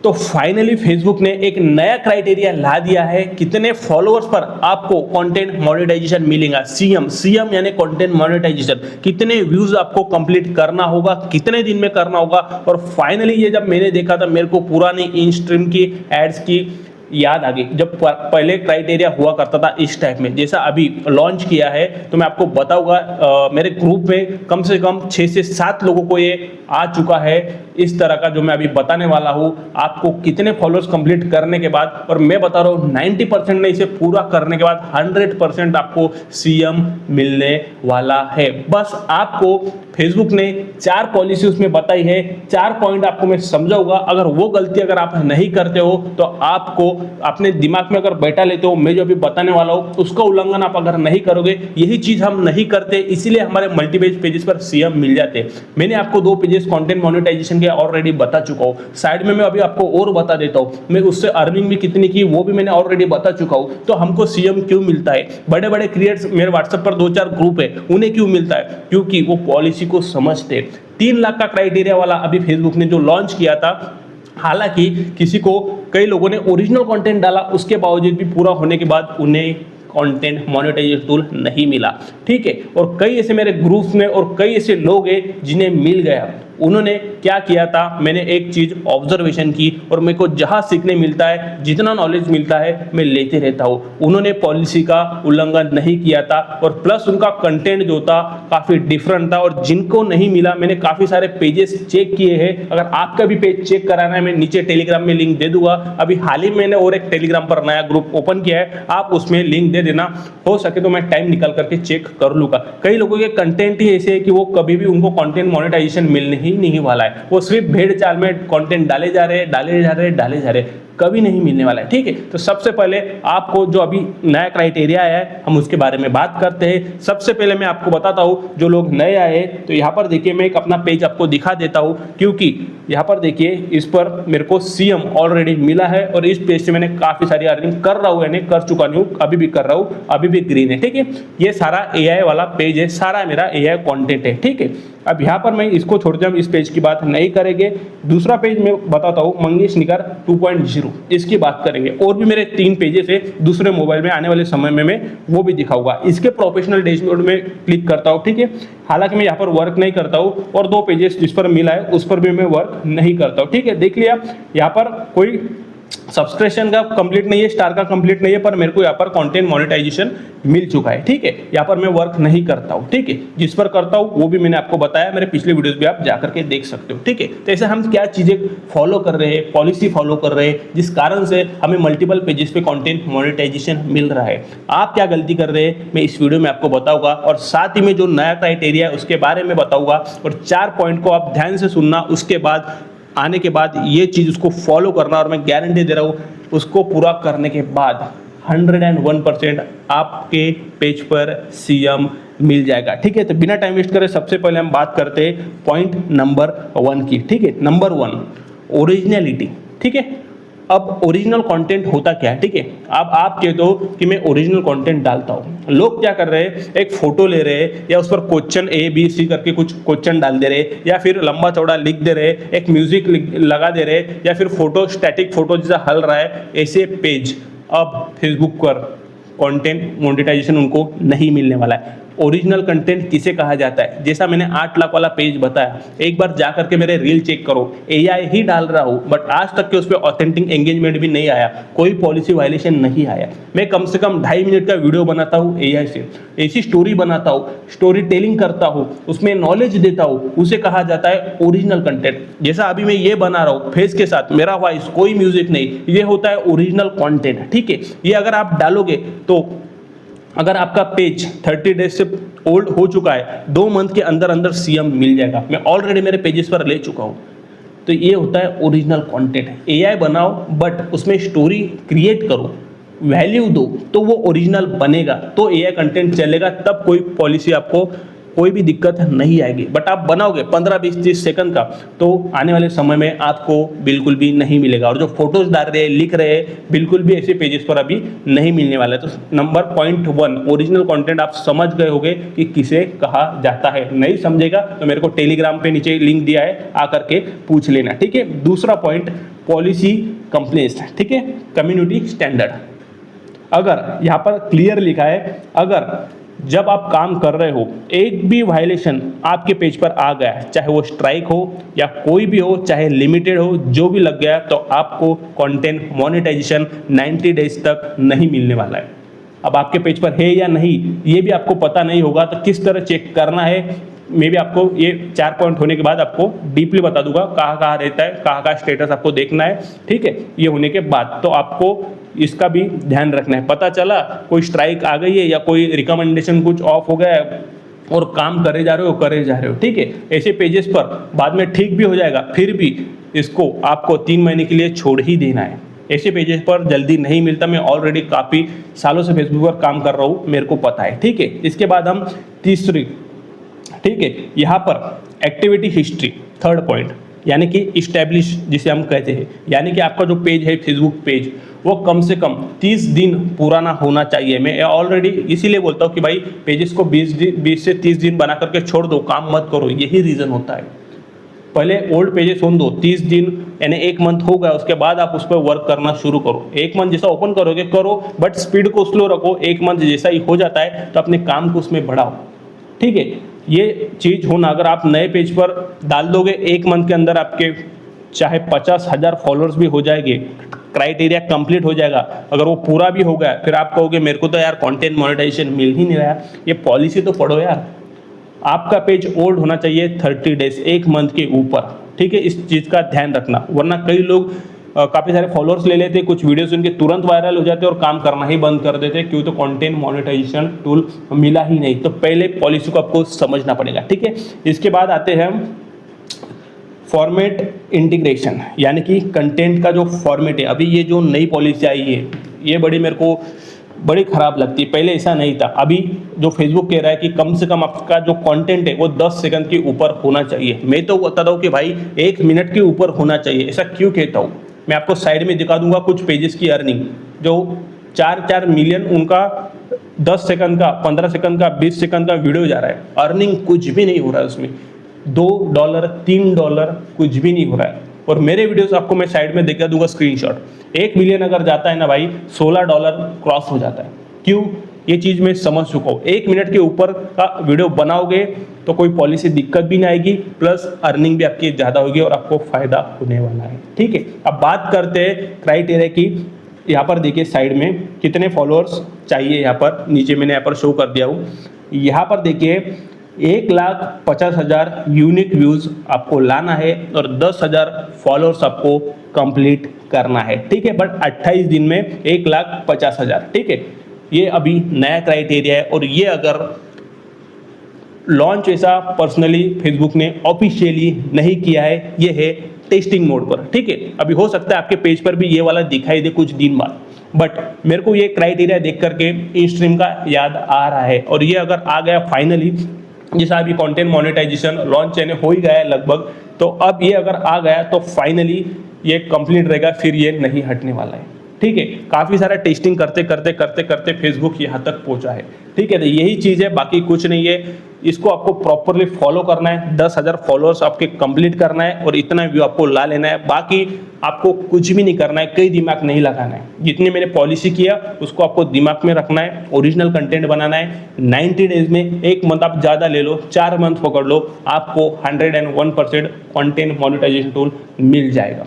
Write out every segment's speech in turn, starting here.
तो finally Facebook ने एक नया क्राइटेरिया ला दिया है, कितने फॉलोअर्स पर आपको कंटेंट मोनेटाइजेशन मिलेगा। सीएम यानी कंटेंट मोनेटाइजेशन, कितने व्यूज आपको कंप्लीट करना होगा, कितने दिन में करना होगा। और फाइनली ये जब मैंने देखा था, मेरे को पुरानी इन स्ट्रीम की एड्स की याद आ गई। जब पहले क्राइटेरिया हुआ करता था इस टाइप में, जैसा अभी लॉन्च किया है, तो मैं आपको बताऊंगा मेरे ग्रुप में कम से कम 6 से 7 लोगों को ये आ चुका है इस तरह का, जो मैं अभी बताने वाला हूँ आपको कितने फॉलोअर्स कंप्लीट करने के बाद। और मैं बता रहा हूँ 90% नहीं, इसे पूरा करने के बाद 100% आपको सीएम मिलने वाला है। बस आपको फेसबुक ने 4 पॉलिसी उसमें बताई है, 4 पॉइंट आपको मैं समझाऊंगा। अगर वो गलती अगर आप नहीं करते हो तो आपको अपने दिमाग में अगर बैठा लेते हो, मैं जो अभी बताने वाला हूँ उसका उल्लंघन आप अगर नहीं करोगे, यही चीज हम नहीं करते, इसीलिए हमारे मल्टीपेज पेजेस पर सीएम मिल जाते हैं। मैंने आपको 2 पेजेस कंटेंट मोनेटाइजेशन के ऑलरेडी बता चुका हूँ, साइड में मैं अभी आपको और बता देता हूँ, मैं उससे अर्निंग भी कितनी की वो भी मैंने ऑलरेडी बता चुका हूँ। तो हमको सीएम क्यों मिलता है, बड़े बड़े क्रिएटर्स, मेरे व्हाट्सएप पर 2-4 ग्रुप है, उन्हें क्यों मिलता है, क्योंकि वो पॉलिसी को समझते। 3 लाख का क्राइटेरिया वाला अभी फेसबुक ने जो लॉन्च किया था, हालांकि किसी को, कई लोगों ने ओरिजिनल कंटेंट डाला, उसके बावजूद भी पूरा होने के बाद उन्हें कंटेंट मोनेटाइजेशन टूल नहीं मिला, ठीक है। और कई ऐसे मेरे ग्रुप्स में और कई ऐसे लोग हैं जिन्हें मिल गया। उन्होंने क्या किया था, मैंने एक चीज ऑब्जर्वेशन की और मेरे को जहां सीखने मिलता है, जितना नॉलेज मिलता है मैं लेते रहता हूं। उन्होंने पॉलिसी का उल्लंघन नहीं किया था और प्लस उनका कंटेंट जो था काफी डिफरेंट था। और जिनको नहीं मिला, मैंने काफी सारे पेजेस चेक किए हैं। अगर आपका भी पेज चेक कराना है, मैं नीचे टेलीग्राम में लिंक दे दूंगा। अभी हाल ही मैंने और एक टेलीग्राम पर नया ग्रुप ओपन किया है, आप उसमें लिंक दे देना, हो सके तो मैं टाइम निकाल करके चेक कर लूंगा। कई लोगों के कंटेंट ही ऐसे है कि वो कभी भी उनको कंटेंट मोनेटाइजेशन मिलने ही नहीं वाला है, वो सिर्फ भेड़ चाल में कंटेंट डाले जा रहे, कभी नहीं मिलने वाला है, ठीक है। तो सबसे पहले आपको जो अभी नया क्राइटेरिया आया है, हम उसके बारे में बात करते हैं। सबसे पहले मैं आपको बताता हूं, जो लोग नए आए तो यहाँ पर देखिए, मैं एक अपना पेज आपको दिखा देता हूं, क्योंकि यहाँ पर देखिए इस पर मेरे को सीएम ऑलरेडी मिला है और इस पेज से मैंने काफी सारी अर्निंग कर रहा हूँ, यानी कर चुका नहीं हूँ, अभी भी कर रहा हूँ, अभी भी ग्रीन है, ठीक है। ये सारा एआई वाला पेज है, सारा मेरा एआई कंटेंट है, ठीक है। अब यहाँ पर मैं इसको छोड़ते, हम इस पेज की बात नहीं करेंगे। दूसरा पेज मैं बताता हूँ, मंगेश निकर 2.0, इसकी बात करेंगे। और भी मेरे 3 पेजेस है दूसरे मोबाइल में, आने वाले समय में मैं वो भी दिखाऊंगा। इसके प्रोफेशनल डैशबोर्ड में क्लिक करता हूँ, ठीक है। हालांकि मैं यहाँ पर वर्क नहीं करता हूँ और 2 पेजेस जिस पर मिला है उस पर भी मैं वर्क नहीं करता हूँ, ठीक है। देख लिया, यहाँ पर कोई सब्सक्रिप्शन का कंप्लीट नहीं है, स्टार का कंप्लीट नहीं है, पर मेरे को यहाँ पर कंटेंट मोनेटाइजेशन मिल चुका है, ठीक है। यहाँ पर मैं वर्क नहीं करता हूँ, ठीक है। जिस पर करता हूँ वो भी मैंने आपको बताया, मेरे पिछले वीडियोस भी आप जाकर के देख सकते हो, ठीक है। तो ऐसे हम क्या चीजें फॉलो कर रहे हैं, पॉलिसी फॉलो कर रहे हैं, जिस कारण से हमें मल्टीपल पेजेस पे कंटेंट मोनेटाइजेशन मिल रहा है। आप क्या गलती कर रहे हैं, मैं इस वीडियो में आपको बताऊंगा और साथ ही में जो नया क्राइटेरिया है उसके बारे में बताऊंगा। और 4 पॉइंट को आप ध्यान से सुनना, उसके बाद आने के बाद ये चीज उसको फॉलो करना, और मैं गारंटी दे रहा हूँ उसको पूरा करने के बाद 101% आपके पेज पर सीएम मिल जाएगा, ठीक है। तो बिना टाइम वेस्ट करे सबसे पहले हम बात करते हैं पॉइंट नंबर 1 की, ठीक है। नंबर 1, ओरिजिनलिटी, ठीक है। अब ओरिजिनल कंटेंट होता क्या है, ठीक है। अब आप कहते हो कि मैं ओरिजिनल कंटेंट डालता हूं, लोग क्या कर रहे हैं, एक फोटो ले रहे हैं या उस पर क्वेश्चन ABC करके कुछ क्वेश्चन डाल दे रहे, या फिर लंबा चौड़ा लिख दे रहे, एक म्यूजिक लगा दे रहे, या फिर फोटो स्टैटिक फोटो जैसा हल रहा है, ऐसे पेज अब फेसबुक पर कंटेंट मोनेटाइजेशन उनको नहीं मिलने वाला है। ओरिजिनल कंटेंट किसे कहा जाता है, जैसा मैंने 8 लाख वाला पेज बताया, एक बार जा करके मेरे रील चेक करो, एआई ही डाल रहा हूं, बट आज तक के उस पर ऑथेंटिक एंगेजमेंट भी नहीं आया, कोई पॉलिसी वायलेशन नहीं आया। मैं कम से कम 2.5 मिनट का वीडियो बनाता हूं एआई से, ऐसी स्टोरी बनाता हूं, स्टोरी टेलिंग करता हूं, उसमें नॉलेज देता हूं, उसे कहा जाता है ओरिजिनल कंटेंट। जैसा अभी मैं ये बना रहा हूं फेस के साथ, मेरा वॉइस, कोई म्यूजिक नहीं, ये होता है ओरिजिनल कंटेंट, ठीक है। ये अगर आप डालोगे तो अगर आपका पेज 30 डेज से ओल्ड हो चुका है, 2 मंथ के अंदर अंदर सीएम मिल जाएगा। मैं ऑलरेडी मेरे पेजेस पर ले चुका हूं। तो ये होता है ओरिजिनल कंटेंट। एआई बनाओ बट उसमें स्टोरी क्रिएट करो, वैल्यू दो, तो वो ओरिजिनल बनेगा, तो एआई कंटेंट चलेगा, तब कोई पॉलिसी आपको कोई भी दिक्कत नहीं आएगी। बट आप बनाओगे 15, 20, 30 सेकंड का, तो आने वाले समय में आपको बिल्कुल भी नहीं मिलेगा। और जो फोटोज डाल रहे हैं, लिख रहे हैं, बिल्कुल भी ऐसे पेजेस पर अभी नहीं मिलने वाला है। तो नंबर पॉइंट 1, ओरिजिनल कंटेंट आप समझ गए होंगे कि किसे कहा जाता है। नहीं समझेगा तो मेरे को टेलीग्राम पे नीचे लिंक दिया है, आकर के पूछ लेना, ठीक है। दूसरा पॉइंट, पॉलिसी कंप्लेंट्स, ठीक है, कम्युनिटी स्टैंडर्ड। अगर यहाँ पर क्लियर लिखा है, अगर जब आप काम कर रहे हो एक भी वायलेशन आपके पेज पर आ गया है, चाहे वो स्ट्राइक हो या कोई भी हो, चाहे लिमिटेड हो, जो भी लग गया, तो आपको कंटेंट मोनेटाइजेशन 90 डेज तक नहीं मिलने वाला है। अब आपके पेज पर है या नहीं ये भी आपको पता नहीं होगा, तो किस तरह चेक करना है मैं भी आपको ये 4 पॉइंट होने के बाद आपको डीपली बता दूंगा, कहाँ कहाँ रहता है, कहाँ कहाँ स्टेटस आपको देखना है, ठीक है। ये होने के बाद तो आपको इसका भी ध्यान रखना है। पता चला कोई स्ट्राइक आ गई है या कोई रिकमेंडेशन कुछ ऑफ हो गया है और काम करे जा रहे हो, ठीक है, ऐसे पेजेस पर बाद में ठीक भी हो जाएगा, फिर भी इसको आपको 3 महीने के लिए छोड़ ही देना है। ऐसे पेजेस पर जल्दी नहीं मिलता, मैं ऑलरेडी काफ़ी सालों से फेसबुक पर काम कर रहा हूँ, मेरे को पता है, ठीक है। इसके बाद हम तीसरी, ठीक है, यहाँ पर एक्टिविटी हिस्ट्री, थर्ड पॉइंट, यानी कि इस्टेब्लिश जिसे हम कहते हैं, यानी कि आपका जो पेज है फेसबुक पेज वो कम से कम 30 दिन पुराना होना चाहिए। मैं ऑलरेडी इसीलिए बोलता हूँ कि भाई पेजेस को 20 से 30 दिन बना करके छोड़ दो, काम मत करो, यही रीज़न होता है। पहले ओल्ड पेजेस होने दो, 30 दिन यानी 1 मंथ हो गया, उसके बाद आप उस पर वर्क करना शुरू करो। 1 मंथ जैसा ओपन करोगे करो, बट स्पीड को स्लो रखो। 1 मंथ जैसा ही हो जाता है तो अपने काम को उसमें बढ़ाओ, ठीक है। ये चीज़ होना, अगर आप नए पेज पर डाल दोगे 1 मंथ के अंदर आपके चाहे 50,000 फॉलोअर्स भी हो जाएंगे, क्राइटेरिया कंप्लीट हो जाएगा, अगर वो पूरा भी हो गया, फिर आप कहोगे मेरे को तो यार कंटेंट मोनेटाइजेशन मिल ही नहीं रहा। ये पॉलिसी तो पढ़ो यार। आपका पेज ओल्ड होना चाहिए 30 डेज, 1 मंथ के ऊपर, ठीक है। इस चीज़ का ध्यान रखना, वरना कई लोग काफ़ी सारे फॉलोअर्स ले लेते, कुछ वीडियोस उनके तुरंत वायरल हो जाते और काम करना ही बंद कर देते, क्यों? तो कंटेंट मोनेटाइजेशन टूल मिला ही नहीं। तो पहले पॉलिसी को आपको समझना पड़ेगा, ठीक है। इसके बाद आते हैं हम फॉर्मेट इंटीग्रेशन, यानी कि कंटेंट का जो फॉर्मेट है। अभी ये जो नई पॉलिसी आई है ये मेरे को बड़ी ख़राब लगती है, पहले ऐसा नहीं था। अभी जो फेसबुक कह रहा है कि कम से कम आपका जो कंटेंट है वो 10 सेकंड के ऊपर होना चाहिए। मैं तो बताता हूँ कि भाई 1 मिनट के ऊपर होना चाहिए। ऐसा क्यों कहता हूँ? मैं आपको साइड में दिखा दूंगा कुछ पेजेस की अर्निंग, जो 4 मिलियन उनका 10 सेकंड का, 15 सेकंड का, 20 सेकंड का वीडियो जा रहा है, अर्निंग कुछ भी नहीं हो रहा है उसमें, $2, $3 कुछ भी नहीं हो रहा है। और मेरे वीडियोस आपको मैं साइड में दिखा दूंगा स्क्रीनशॉट, 1 मिलियन अगर जाता है ना भाई, $16 क्रॉस हो जाता है। क्यों? ये चीज़ मैं समझ चुका हूँ। 1 मिनट के ऊपर का वीडियो बनाओगे तो कोई पॉलिसी दिक्कत भी नहीं आएगी, प्लस अर्निंग भी आपकी ज़्यादा होगी और आपको फायदा होने वाला है, ठीक है। अब बात करते हैं क्राइटेरिया की। यहाँ पर देखिए साइड में कितने फॉलोअर्स चाहिए, यहाँ पर नीचे मैंने यहाँ पर शो कर दिया हूँ। यहाँ पर देखिए 1,50,000 यूनिक व्यूज आपको लाना है और 10,000 फॉलोअर्स आपको कंप्लीट करना है, ठीक है। बट 28 दिन में 1,50,000, ठीक है। ये अभी नया क्राइटेरिया है और ये अगर लॉन्च ऐसा पर्सनली फेसबुक ने ऑफिशियली नहीं किया है, ये है टेस्टिंग मोड पर, ठीक है। अभी हो सकता है आपके पेज पर भी ये वाला दिखाई दे कुछ दिन बाद, बट मेरे को ये क्राइटेरिया देख करके इंस्ट्रीम का याद आ रहा है। और ये अगर आ गया फाइनली, जैसा अभी कंटेंट मोनेटाइजेशन लॉन्च यानी हो ही गया है लगभग, तो अब ये अगर आ गया तो फाइनली ये कंप्लीट रहेगा, फिर ये नहीं हटने वाला है, ठीक है। काफ़ी सारा टेस्टिंग करते करते फेसबुक यहाँ तक पहुँचा है, ठीक है। तो यही चीज़ है, बाकी कुछ नहीं है। इसको आपको प्रॉपरली फॉलो करना है, 10,000 फॉलोअर्स आपके कंप्लीट करना है और इतना व्यू आपको ला लेना है। बाकी आपको कुछ भी नहीं करना है, कई दिमाग नहीं लगाना है। जितनी मैंने पॉलिसी किया उसको आपको दिमाग में रखना है, ओरिजिनल कंटेंट बनाना है। 90 डेज में 1 मंथ आप ज़्यादा ले लो, 4 मंथ पकड़ लो, आपको 101% कंटेंट मोनेटाइजेशन टूल मिल जाएगा,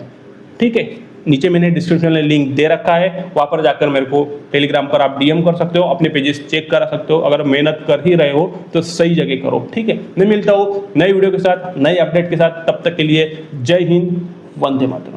ठीक है। नीचे मैंने डिस्क्रिप्शन में लिंक दे रखा है, वहाँ पर जाकर मेरे को टेलीग्राम पर आप DM कर सकते हो, अपने पेजेस चेक करा सकते हो। अगर मेहनत कर ही रहे हो तो सही जगह करो, ठीक है। मैं मिलता हूँ नई वीडियो के साथ, नई अपडेट के साथ। तब तक के लिए जय हिंद, वंदे मातरम।